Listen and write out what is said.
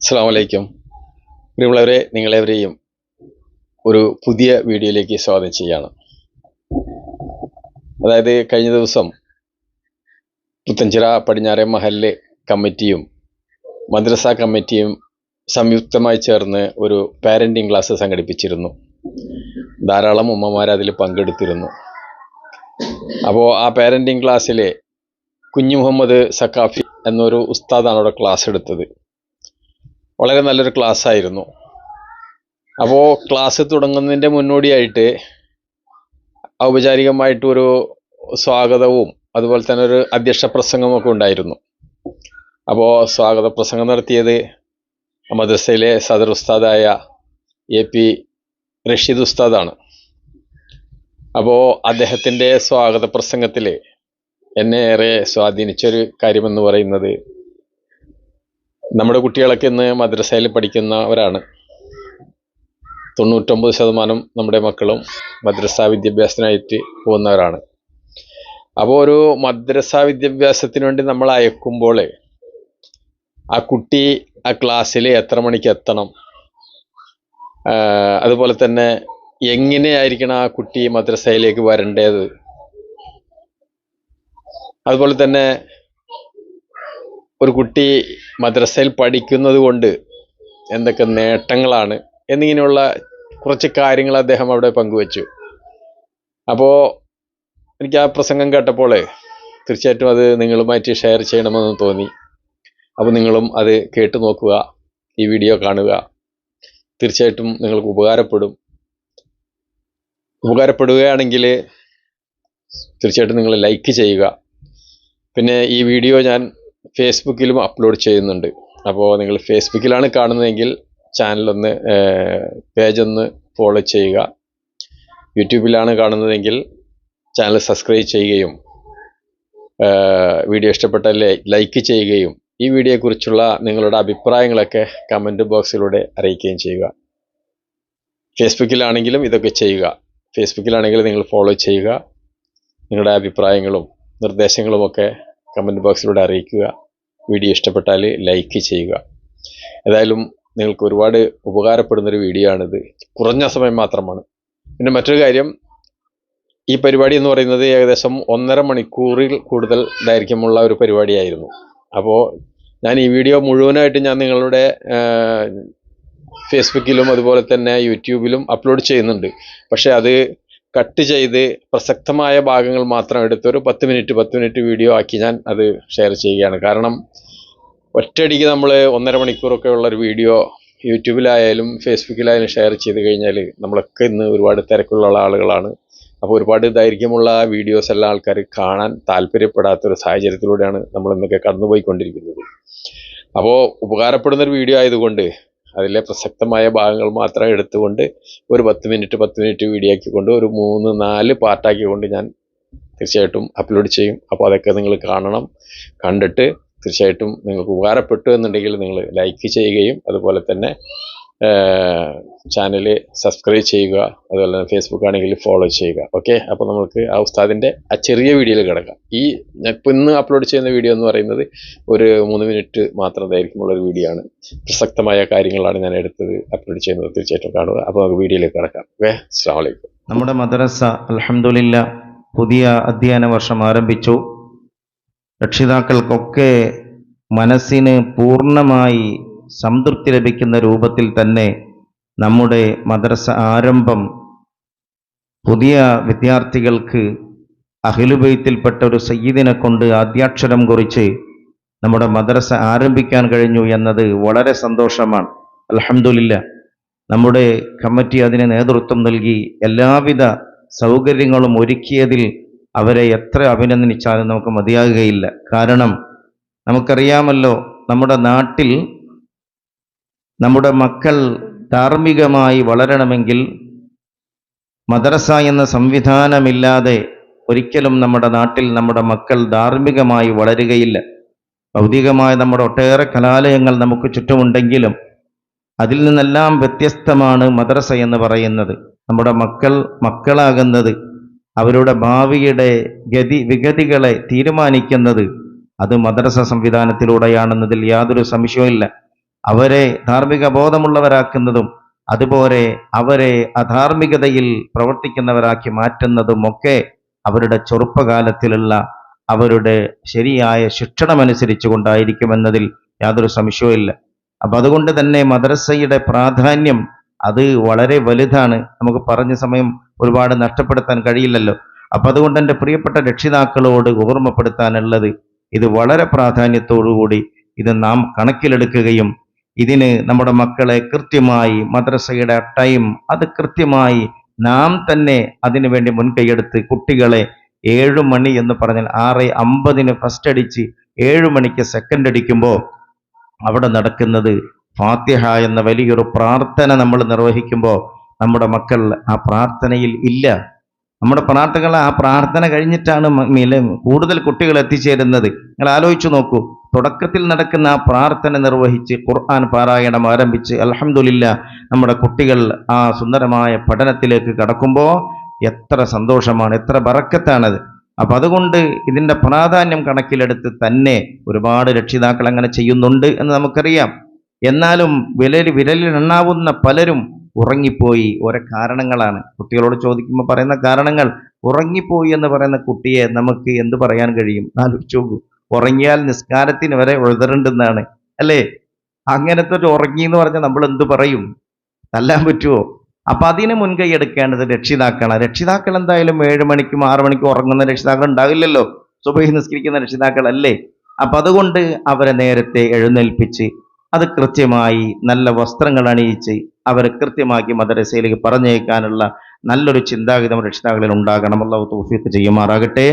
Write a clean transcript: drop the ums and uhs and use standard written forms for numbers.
അസ്സലാമു അലൈക്കും. പ്രിയമുള്ളവരെ, നിങ്ങളെവരെയും ഒരു പുതിയ വീഡിയോയിലേക്ക് സ്വാഗതം ചെയ്യാണ്. അതായത് കഴിഞ്ഞ ദിവസം പുത്തഞ്ചിറ പടിഞ്ഞാറെ മഹല്ല് കമ്മിറ്റിയും മദ്രസ കമ്മിറ്റിയും സംയുക്തമായി ചേർന്ന് ഒരു പാരൻറ്റിങ് ക്ലാസ് സംഘടിപ്പിച്ചിരുന്നു. ധാരാളം ഉമ്മമാർ അതിൽ പങ്കെടുത്തിരുന്നു. അപ്പോൾ ആ പാരൻറ്റിങ് ക്ലാസ്സിൽ കുഞ്ഞു മുഹമ്മദ് സക്കാഫി എന്നൊരു ഉസ്താദാണ് അവിടെ ക്ലാസ് എടുത്തത്. വളരെ നല്ലൊരു ക്ലാസ് ആയിരുന്നു. അപ്പോൾ ക്ലാസ് തുടങ്ങുന്നതിൻ്റെ മുന്നോടിയായിട്ട് ഔപചാരികമായിട്ടൊരു സ്വാഗതവും അതുപോലെ തന്നെ ഒരു അധ്യക്ഷ പ്രസംഗമൊക്കെ ഉണ്ടായിരുന്നു. അപ്പോൾ സ്വാഗത പ്രസംഗം നടത്തിയത് മദ്രസയിലെ സദർ ഉസ്താദായ AP റഷീദ് ഉസ്താദാണ്. അപ്പോൾ അദ്ദേഹത്തിൻ്റെ സ്വാഗത പ്രസംഗത്തിൽ എന്നെ ഏറെ സ്വാധീനിച്ചൊരു കാര്യമെന്ന് പറയുന്നത്, നമ്മുടെ കുട്ടികളൊക്കെ ഇന്ന് മദ്രസയിൽ പഠിക്കുന്നവരാണ്. 99% നമ്മുടെ മക്കളും മദ്രസ വിദ്യാഭ്യാസത്തിനായിട്ട് പോകുന്നവരാണ്. അപ്പോൾ ഒരു മദ്രസ വിദ്യാഭ്യാസത്തിന് വേണ്ടി നമ്മൾ അയക്കുമ്പോൾ ആ കുട്ടി ആ ക്ലാസ്സിൽ എത്ര മണിക്ക് എത്തണം, അതുപോലെ തന്നെ എങ്ങനെയായിരിക്കണം ആ കുട്ടി മദ്രസയിലേക്ക് വരേണ്ടത്, അതുപോലെ തന്നെ ഒരു കുട്ടി മദ്രസയിൽ പഠിക്കുന്നത് കൊണ്ട് എന്തൊക്കെ നേട്ടങ്ങളാണ് എന്നിങ്ങനെയുള്ള കുറച്ച് കാര്യങ്ങൾ അദ്ദേഹം അവിടെ പങ്കുവച്ചു. അപ്പോൾ എനിക്ക് ആ പ്രസംഗം കേട്ടപ്പോൾ തീർച്ചയായിട്ടും അത് നിങ്ങളുമായിട്ട് ഷെയർ ചെയ്യണമെന്ന് തോന്നി. അപ്പോൾ നിങ്ങളും അത് കേട്ട് നോക്കുക, ഈ വീഡിയോ കാണുക. തീർച്ചയായിട്ടും നിങ്ങൾക്ക് ഉപകാരപ്പെടുകയാണെങ്കിൽ തീർച്ചയായിട്ടും നിങ്ങൾ ലൈക്ക് ചെയ്യുക. പിന്നെ ഈ വീഡിയോ ഞാൻ ഫേസ്ബുക്കിലും അപ്ലോഡ് ചെയ്യുന്നുണ്ട്. അപ്പോൾ നിങ്ങൾ ഫേസ്ബുക്കിലാണ് കാണുന്നതെങ്കിൽ ചാനലൊന്ന് പേജൊന്ന് ഫോളോ ചെയ്യുക. യൂട്യൂബിലാണ് കാണുന്നതെങ്കിൽ ചാനൽ സബ്സ്ക്രൈബ് ചെയ്യുകയും വീഡിയോ ഇഷ്ടപ്പെട്ടാൽ ലൈക്ക് ചെയ്യുകയും ഈ വീഡിയോയെക്കുറിച്ചുള്ള നിങ്ങളുടെ അഭിപ്രായങ്ങളൊക്കെ കമൻറ്റ് ബോക്സിലൂടെ അറിയിക്കുകയും ചെയ്യുക. ഫേസ്ബുക്കിലാണെങ്കിലും ഇതൊക്കെ ചെയ്യുക. ഫേസ്ബുക്കിലാണെങ്കിൽ നിങ്ങൾ ഫോളോ ചെയ്യുക. നിങ്ങളുടെ അഭിപ്രായങ്ങളും നിർദ്ദേശങ്ങളുമൊക്കെ കമൻറ്റ് ബോക്സിലൂടെ അറിയിക്കുക. വീഡിയോ ഇഷ്ടപ്പെട്ടാൽ ലൈക്ക് ചെയ്യുക. ഏതായാലും നിങ്ങൾക്ക് ഒരുപാട് ഉപകാരപ്പെടുന്നൊരു വീഡിയോ ആണിത്. കുറഞ്ഞ സമയം മാത്രമാണ്. പിന്നെ മറ്റൊരു കാര്യം, ഈ പരിപാടി എന്ന് പറയുന്നത് ഏകദേശം 1.5 മണിക്കൂറിൽ കൂടുതൽ ദൈർഘ്യമുള്ള ഒരു പരിപാടിയായിരുന്നു. അപ്പോൾ ഞാൻ ഈ വീഡിയോ മുഴുവനായിട്ട് ഞാൻ നിങ്ങളുടെ ഫേസ്ബുക്കിലും അതുപോലെ തന്നെ യൂട്യൂബിലും അപ്ലോഡ് ചെയ്യുന്നുണ്ട്. പക്ഷേ അത് കട്ട് ചെയ്ത് പ്രസക്തമായ ഭാഗങ്ങൾ മാത്രം എടുത്ത് ഒരു 10 മിനിറ്റ് വീഡിയോ ആക്കി ഞാൻ അത് ഷെയർ ചെയ്യുകയാണ്. കാരണം ഒറ്റയടിക്ക് നമ്മൾ 1.5 മണിക്കൂറൊക്കെ ഉള്ളൊരു വീഡിയോ യൂട്യൂബിലായാലും ഫേസ്ബുക്കിലായാലും ഷെയർ ചെയ്ത് കഴിഞ്ഞാൽ നമ്മളൊക്കെ ഇന്ന് ഒരുപാട് തിരക്കുള്ള ആളുകളാണ്. അപ്പോൾ ഒരുപാട് ദൈർഘ്യമുള്ള വീഡിയോസ് എല്ലാ ആൾക്കാർ കാണാൻ താല്പര്യപ്പെടാത്തൊരു സാഹചര്യത്തിലൂടെയാണ് നമ്മൾ ഇന്നൊക്കെ കടന്നുപോയിക്കൊണ്ടിരിക്കുന്നത്. അപ്പോൾ ഉപകാരപ്പെടുന്നൊരു വീഡിയോ ആയതുകൊണ്ട് അതിലെ പ്രസക്തമായ ഭാഗങ്ങൾ മാത്രം എടുത്തുകൊണ്ട് ഒരു 10 മിനിറ്റ് വീഡിയോ ആക്കിക്കൊണ്ട് ഒരു 3-4 പാർട്ടാക്കിക്കൊണ്ട് ഞാൻ തീർച്ചയായിട്ടും അപ്ലോഡ് ചെയ്യും. അപ്പോൾ അതൊക്കെ നിങ്ങൾ കാണണം. കണ്ടിട്ട് തീർച്ചയായിട്ടും നിങ്ങൾക്ക് ഉപകാരപ്പെട്ടു എന്നുണ്ടെങ്കിൽ നിങ്ങൾ ലൈക്ക് ചെയ്യുകയും അതുപോലെ തന്നെ ചാനൽ സബ്സ്ക്രൈബ് ചെയ്യുക. അതുപോലെ തന്നെ ഫേസ്ബുക്ക് ആണെങ്കിൽ ഫോളോ ചെയ്യുക. ഓക്കെ, അപ്പോൾ നമുക്ക് ആ ഉസ്താദിൻ്റെ ആ ചെറിയ വീഡിയോയിൽ കിടക്കാം. ഞാൻ ഇപ്പോൾ ഇന്ന് അപ്ലോഡ് ചെയ്യുന്ന വീഡിയോ എന്ന് പറയുന്നത് ഒരു 3 മിനിറ്റ് മാത്രം ദൈർഘ്യമുള്ളൊരു വീഡിയോ ആണ്. പ്രസക്തമായ കാര്യങ്ങളാണ് ഞാൻ എടുത്തത് അപ്ലോഡ് ചെയ്യുന്നത്. തീർച്ചയായിട്ടും കാണുക. അപ്പോൾ നമുക്ക് വീഡിയോയിലേക്ക് കിടക്കാം. ഓക്കെ, അസ്സലാമു അലൈക്കും. നമ്മുടെ മദ്രസ അൽഹംദുലില്ലാ പുതിയ അധ്യയന വർഷം ആരംഭിച്ചു. രക്ഷിതാക്കൾക്കൊക്കെ മനസ്സിന് പൂർണ്ണമായി സംതൃപ്തി ലഭിക്കുന്ന രൂപത്തിൽ തന്നെ നമ്മുടെ മദ്രസ ആരംഭം പുതിയ വിദ്യാർത്ഥികൾക്ക് അഹ്ലുബൈത്തിൽപ്പെട്ട ഒരു സയ്യിദിനെ കൊണ്ട് ആദ്യാക്ഷരം കുറിച്ച് നമ്മുടെ മദ്രസ ആരംഭിക്കാൻ കഴിഞ്ഞു എന്നത് വളരെ സന്തോഷമാണ്. അൽഹംദുലില്ലാ നമ്മുടെ കമ്മിറ്റി അതിന് നേതൃത്വം നൽകി എല്ലാവിധ സൗകര്യങ്ങളും ഒരുക്കിയതിൽ അവരെ എത്ര അഭിനന്ദിച്ചാലും നമുക്ക് മതിയാകുകയില്ല. കാരണം നമുക്കറിയാമല്ലോ, നമ്മുടെ നാട്ടിൽ നമ്മുടെ മക്കൾ ധാർമ്മികമായി വളരണമെങ്കിൽ മദ്രസ എന്ന സംവിധാനമില്ലാതെ ഒരിക്കലും നമ്മുടെ നാട്ടിൽ നമ്മുടെ മക്കൾ ധാർമ്മികമായി വളരുകയില്ല. ഭൗതികമായ നമ്മുടെ ഒട്ടേറെ കലാലയങ്ങൾ നമുക്ക് ചുറ്റുമുണ്ടെങ്കിലും അതിൽ നിന്നെല്ലാം വ്യത്യസ്തമാണ് മദ്രസ എന്ന് പറയുന്നത്. നമ്മുടെ മക്കളാകുന്നത് അവരുടെ ഭാവിയുടെ വിഗതികളെ തീരുമാനിക്കുന്നത് അത് മദ്രസ സംവിധാനത്തിലൂടെയാണെന്നതിൽ യാതൊരു സംശയവുമില്ല. അവരെ ധാർമ്മിക ബോധമുള്ളവരാക്കുന്നതും അതുപോലെ അവരെ അധാർമികതയിൽ പ്രവർത്തിക്കുന്നവരാക്കി മാറ്റുന്നതുമൊക്കെ അവരുടെ ചെറുപ്പകാലത്തിലുള്ള അവരുടെ ശരിയായ ശിക്ഷണമനുസരിച്ച് കൊണ്ടായിരിക്കുമെന്നതിൽ യാതൊരു സംശയവുമില്ല. അപ്പൊ അതുകൊണ്ട് തന്നെ മദ്രസയുടെ പ്രാധാന്യം അത് വളരെ വലുതാണ്. നമുക്ക് പറഞ്ഞ സമയം ഒരുപാട് നഷ്ടപ്പെടുത്താൻ കഴിയില്ലല്ലോ. അപ്പൊ അതുകൊണ്ട് എൻ്റെ പ്രിയപ്പെട്ട രക്ഷിതാക്കളോട് ഓർമ്മപ്പെടുത്താനുള്ളത്, ഇത് വളരെ പ്രാധാന്യത്തോടുകൂടി ഇത് നാം കണക്കിലെടുക്കുകയും ഇതിന് നമ്മുടെ മക്കളെ കൃത്യമായി മദ്രസയുടെ ടൈം അത് കൃത്യമായി നാം തന്നെ അതിനു വേണ്ടി മുൻകൈയെടുത്ത് കുട്ടികളെ 7 മണി എന്ന് പറഞ്ഞാൽ 6:50 ഫസ്റ്റ് അടിച്ച് 7 മണിക്ക് സെക്കൻഡ് അടിക്കുമ്പോൾ അവിടെ നടക്കുന്നത് ഫാത്തിഹ എന്ന വലിയൊരു പ്രാർത്ഥന നമ്മൾ നിർവഹിക്കുമ്പോൾ നമ്മുടെ മക്കൾ ആ പ്രാർത്ഥനയിൽ ഇല്ല. നമ്മുടെ പ്രാർത്ഥനകൾ ആ പ്രാർത്ഥന കഴിഞ്ഞിട്ടാണ് കൂടുതൽ കുട്ടികൾ എത്തിച്ചേരുന്നത്. നിങ്ങൾ ആലോചിച്ചു നോക്കൂ, തുടക്കത്തിൽ നടക്കുന്ന ആ പ്രാർത്ഥന നിർവഹിച്ച് ഖുർആൻ പാരായണം ആരംഭിച്ച് അൽഹംദുലില്ലാ നമ്മുടെ കുട്ടികൾ ആ സുന്ദരമായ പഠനത്തിലേക്ക് കടക്കുമ്പോൾ എത്ര സന്തോഷമാണ്, എത്ര ബറക്കത്താണത്. അപ്പൊ അതുകൊണ്ട് ഇതിന്റെ പ്രാധാന്യം കണക്കിലെടുത്ത് തന്നെ ഒരുപാട് രക്ഷിതാക്കൾ അങ്ങനെ ചെയ്യുന്നുണ്ട് എന്ന് നമുക്കറിയാം. എന്നാലും വിരലിലെണ്ണാവുന്ന പലരും ഉറങ്ങിപ്പോയി. ഓരോ കാരണങ്ങളാണ്. കുട്ടികളോട് ചോദിക്കുമ്പോൾ പറയുന്ന കാരണങ്ങൾ, ഉറങ്ങിപ്പോയി എന്ന് പറയുന്ന കുട്ടിയെ നമുക്ക് എന്ത് പറയാൻ കഴിയും? ആലോചിച്ച് നോക്കൂ. ഉറങ്ങിയാൽ നിസ്കാരത്തിന് വരെ ഉഴുതറുണ്ടെന്നാണ് അല്ലേ? അങ്ങനത്തെ ഒരു ഉറങ്ങി എന്ന് പറഞ്ഞാൽ നമ്മൾ എന്ത് പറയും? തല്ലാൻ പറ്റുമോ? അപ്പൊ അതിന് മുൻകൈ എടുക്കേണ്ടത് രക്ഷിതാക്കളാണ്. രക്ഷിതാക്കൾ എന്തായാലും 7 മണിക്കും 6 മണിക്കും ഉറങ്ങുന്ന രക്ഷിതാക്കൾ ഉണ്ടാവില്ലല്ലോ. സുബഹി നിസ്കരിക്കുന്ന രക്ഷിതാക്കൾ അല്ലേ? അപ്പൊ അതുകൊണ്ട് അവരെ നേരത്തെ എഴുന്നേൽപ്പിച്ച് അത് കൃത്യമായി നല്ല വസ്ത്രങ്ങൾ അണിയിച്ച് അവരെ കൃത്യമാക്കി മദ്രസയിലേക്ക് പറഞ്ഞയക്കാനുള്ള നല്ലൊരു ചിന്താഗതി നമ്മുടെ രക്ഷിതാക്കളിൽ ഉണ്ടാകണം. അല്ലാഹു തൗഫീഖ് ചെയ്യുമാറാകട്ടെ.